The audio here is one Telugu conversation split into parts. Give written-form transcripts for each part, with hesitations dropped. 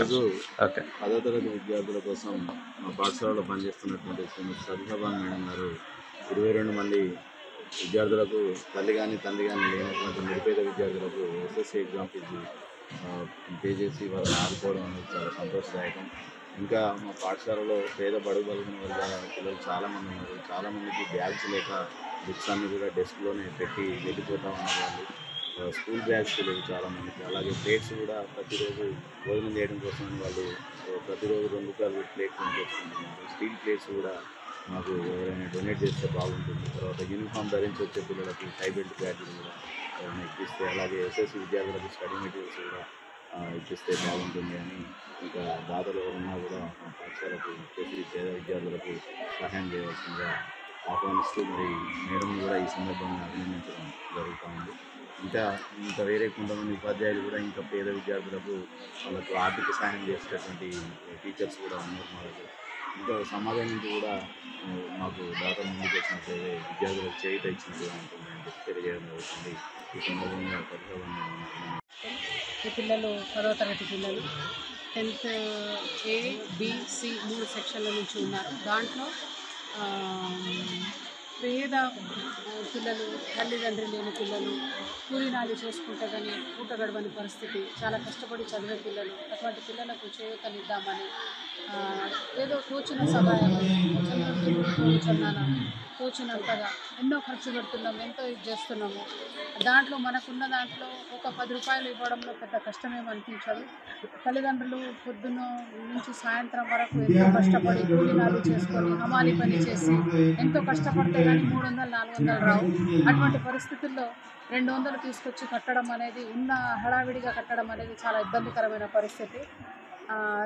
ఈరోజు పదో తరగతి విద్యార్థుల కోసం మా పాఠశాలలో పనిచేస్తున్నటువంటి శ్రీమతి సబితాబాను మేడం గారు 22 మంది విద్యార్థులకు తల్లి కానీ తండ్రి కానీ లేనటువంటి నిరుపేద విద్యార్థులకు ఎస్ఎస్సి ఎగ్జామ్ ఫీజు పే చేసి వాళ్ళని ఆదుకోవడం అనేది చాలా సంతోషదాయకం. ఇంకా మా పాఠశాలలో పేద బడుగు బలిగిన వర్గాల పిల్లలు చాలామంది ఉన్నారు. చాలామందికి బ్యాగ్స్ లేక బుక్స్ అన్నీ కూడా డెస్క్లోనే పెట్టి వెళ్ళిపోతూ ఉన్నారు. వాళ్ళు స్కూల్ బ్యాగ్స్ లేవు చాలామందికి. అలాగే ప్లేట్స్ కూడా ప్రతిరోజు భోజనం చేయడం కోసం వాళ్ళు ప్రతిరోజు 2 రూపాయలు ప్లేట్ కొనుక్కొచ్చుకుంటున్నారు. స్టీల్ ప్లేట్స్ కూడా మాకు ఎవరైనా డొనేట్ చేస్తే బాగుంటుంది. తర్వాత యూనిఫామ్ ధరించి వచ్చే పిల్లలకి టై బెల్ట్ ప్యాడ్లు కూడా ఎవరైనా ఇప్పిస్తే, అలాగే ఎస్ఎస్సి విద్యార్థులకు స్టడీ మెటీరియల్స్ కూడా ఇప్పిస్తే బాగుంటుంది అని ఇంకా దాతలు ఎవరున్నా కూడా మా పాఠశాలకు ఇచ్చేసి పేద విద్యార్థులకు సహాయం చేయవలసిందిగా ఆహ్వానిస్తూ మరి మేడం కూడా ఈ సందర్భంగా అభినందించడం జరుగుతూ ఉంది. ఇంకా వేరే కొంతమంది ఉపాధ్యాయులు కూడా ఇంకా పేద విద్యార్థులకు వాళ్ళకు ఆర్థిక సహాయం చేసేటటువంటి టీచర్స్ కూడా ఉన్నారు మా దగ్గర. ఇంకా సమాజం నుంచి కూడా మాకు దాతలు ముందుకు వచ్చినట్లయితే విద్యార్థులకు చేయుత ఇచ్చినట్టుగా ఉంటుంది అని చెప్పి తెలియజేయడం జరుగుతుంది. ఈ సందర్భంగా ఈ పిల్లలు 10వ తరగతి పిల్లలు 10th A, B, C 3 సెక్షన్ల నుంచి ఉన్నారు. దాంట్లో పేద పిల్లలు, తల్లిదండ్రులు లేని పిల్లలు, కూలీనాలు చేసుకుంటే కానీ పూట గడవని పరిస్థితి, చాలా కష్టపడి చదివే పిల్లలు, అటువంటి పిల్లలకు చేయూతనిద్దామని ఏదో తోచిన సహాయం తోచినంతగా ఎన్నో ఖర్చు పెడుతున్నాము, ఎంతో ఇది చేస్తున్నాము. దాంట్లో మనకున్న దాంట్లో ఒక 10 రూపాయలు ఇవ్వడంలో పెద్ద కష్టమేమి అనిపించదు. తల్లిదండ్రులు పొద్దున్న నుంచి సాయంత్రం వరకు ఎంతో కష్టపడి కూలీనాలు చేసుకొని హమాలి పని చేసి ఎంతో కష్టపడితే కానీ 300-400 రావు. అటువంటి పరిస్థితుల్లో 200 తీసుకొచ్చి కట్టడం అనేది, ఉన్న హడావిడిగా కట్టడం అనేది చాలా ఇబ్బందికరమైన పరిస్థితి.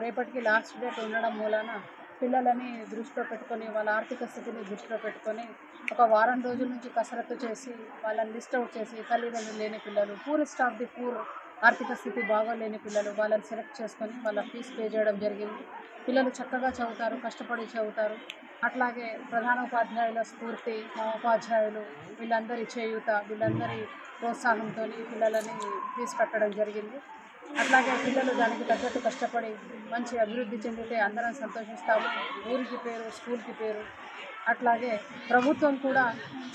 రేపటికి లాస్ట్ డేట్ ఉండడం మూలాన పిల్లలని దృష్టిలో పెట్టుకొని, వాళ్ళ ఆర్థిక స్థితిని దృష్టిలో పెట్టుకొని ఒక వారం రోజుల నుంచి కసరత్తు చేసి వాళ్ళని లిస్ట్ అవుట్ చేసి తల్లిదండ్రులు లేని పిల్లలు, పూరెస్ట్ ఆఫ్ ది పూర్, ఆర్థిక స్థితి బాగోలేని పిల్లలు వాళ్ళని సెలెక్ట్ చేసుకొని వాళ్ళ ఫీజు పే చేయడం జరిగింది. పిల్లలు చక్కగా చదువుతారు, కష్టపడి చదువుతారు. అట్లాగే ప్రధానోపాధ్యాయుల స్ఫూర్తి, మా ఉపాధ్యాయులు వీళ్ళందరి చేయూత, వీళ్ళందరి ప్రోత్సాహంతో పిల్లలని ఫీజు కట్టడం జరిగింది. అట్లాగే పిల్లలు దానికి తగ్గట్టు కష్టపడి మంచి అభివృద్ధి చెందితే అందరం సంతోషిస్తాము. ఊరికి పేరు, స్కూల్కి పేరు. అట్లాగే ప్రభుత్వం కూడా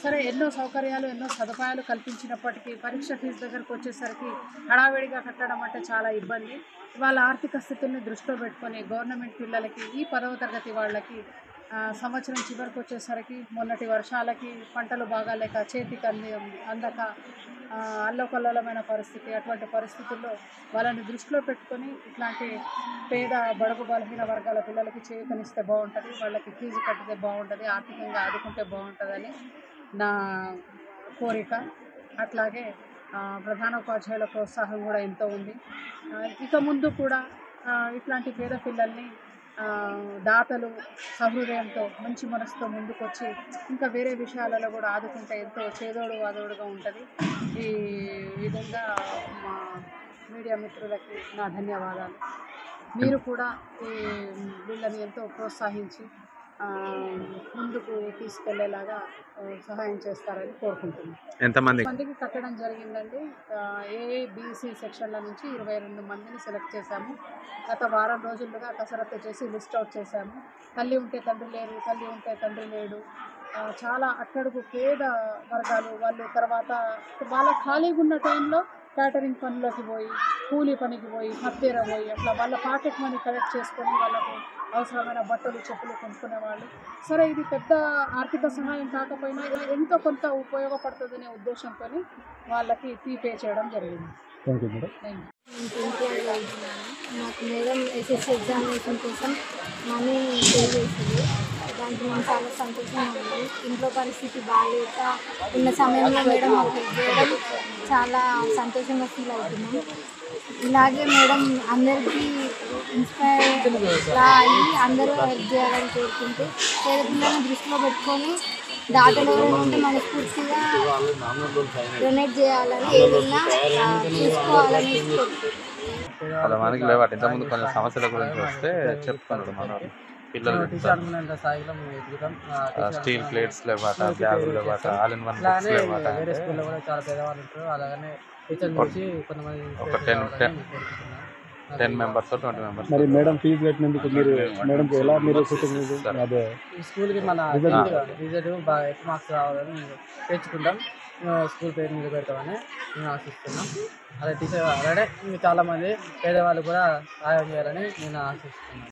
సరే ఎన్నో సౌకర్యాలు, ఎన్నో సదుపాయాలు కల్పించినప్పటికీ పరీక్ష ఫీజు దగ్గరకు వచ్చేసరికి హడావిడిగా కట్టడం అంటే చాలా ఇబ్బంది. వాళ్ళ ఆర్థిక స్థితిని దృష్టిలో పెట్టుకొని గవర్నమెంట్ పిల్లలకి, ఈ 10వ తరగతి వాళ్ళకి సంవత్సరం చివరికి వచ్చేసరికి మొన్నటి వర్షాలకి పంటలు బాగాలేక చేతికి అందక అల్లకల్లోలమైన పరిస్థితి. అటువంటి పరిస్థితుల్లో వాళ్ళని దృష్టిలో పెట్టుకొని ఇట్లాంటి పేద బడుగు బలహీన వర్గాల పిల్లలకి చేయూతనిస్తే బాగుంటుంది, వాళ్ళకి ఫీజు కట్టితే బాగుంటుంది, ఆర్థికంగా ఆదుకుంటే బాగుంటుందని నా కోరిక. అట్లాగే ప్రధానోపాధ్యాయుల ప్రోత్సాహం కూడా ఎంతో ఉంది. ఇక ముందు కూడా ఇట్లాంటి పేద పిల్లల్ని దాతలు సహృదయంతో, మంచి మనసుతో ముందుకొచ్చి ఇంకా వేరే విషయాలలో కూడా ఆదుకుంటే ఎంతో చేదోడు వాదోడుగా ఉంటుంది. ఈ విధంగా మా మీడియా మిత్రులకి నా ధన్యవాదాలు. మీరు కూడా వీళ్ళని ఎంతో ప్రోత్సహించి ముందుకు తీసుకెళ్లేలాగా సహాయం చేస్తారని కోరుకుంటున్నాను. ఎంతమందికి కట్టడం జరిగిందండి? A-B-C సెక్షన్ల నుంచి 22 మందిని సెలెక్ట్ చేశాము. గత వారం రోజులుగా కసరత్తు చేసి లిస్ట్ అవుట్ చేశాము. తల్లి ఉంటే తండ్రి లేరు, తల్లి ఉంటే తండ్రి లేడు, చాలా అట్టడుగు పేద వర్గాలు వాళ్ళు. తర్వాత వాళ్ళ ఖాళీగా ఉన్న టైంలో క్యాటరింగ్ పనిలోకి పోయి, కూలీ పనికి పోయి, హత్తేర పోయి అట్లా వాళ్ళ పాకెట్ మనీ కలెక్ట్ చేసుకొని వాళ్ళకు అవసరమైన బట్టలు, చెప్పులు కొనుక్కునేవాళ్ళు. సరే, ఇది పెద్ద ఆర్థిక సహాయం కాకపోయినా ఎంతో కొంత ఉపయోగపడుతుందనే ఉద్దేశంతో వాళ్ళకి ఫీ పే చేయడం జరిగింది. Thank you madam. నాకు మేడం ఎస్ఎస్సి ఎగ్జామినేషన్ కోసం మనీ పే చేసింది. దానికి మేము చాలా సంతోషంగా ఉంది. ఇంట్లో పరిస్థితి బాగాలేక ఉన్న సమయంలో మేడం మాకు హెల్ప్ చేయడం చాలా సంతోషంగా ఫీల్ అవుతున్నాం. ఇలాగే మేడం అందరికీ ఇన్స్పైర్లా అయ్యి అందరూ హెల్ప్ చేయాలని కోరుకుంటూ పేద పిల్లలను దృష్టిలో పెట్టుకొని దాతలు ఉంటే మనస్ఫూర్తిగా డొనేట్ చేయాలని, ఏదైనా చూసుకోవాలని మనకి లేవాటి ఇంతకుముందు కొంచెం సమస్యల గురించి వస్తే చెప్తున్నాడు మన పిల్లలు. స్టీల్ ప్లేట్స్ లేవాట, బ్యాగులు లేవాట, ఆల్ ఇన్ వన్ బుక్స్ లేవాట. వేరే స్కూల్లో కూడా చాలా పేదవాళ్ళు ఉంటారు. అలాగనే టీచర్ నుంచి కొంతమంది ఒక 10 10 మెంబర్స్ 20 మెంబర్స్. మరి మేడం ఫీజు కట్టినందుకు మీరు మేడంకి ఎలా మీరు సూచన అదే స్కూల్కి మన రిజల్ట్ బాగా ఎక్కువ మార్క్స్ రావాలని తెచ్చుకుంటాం. స్కూల్ పేరు మీద పెడతామని మేము ఆశిస్తున్నాం. అదే టీచర్ అలానే చాలామంది పేదవాళ్ళు కూడా సహాయం చేయాలని నేను ఆశిస్తున్నాను.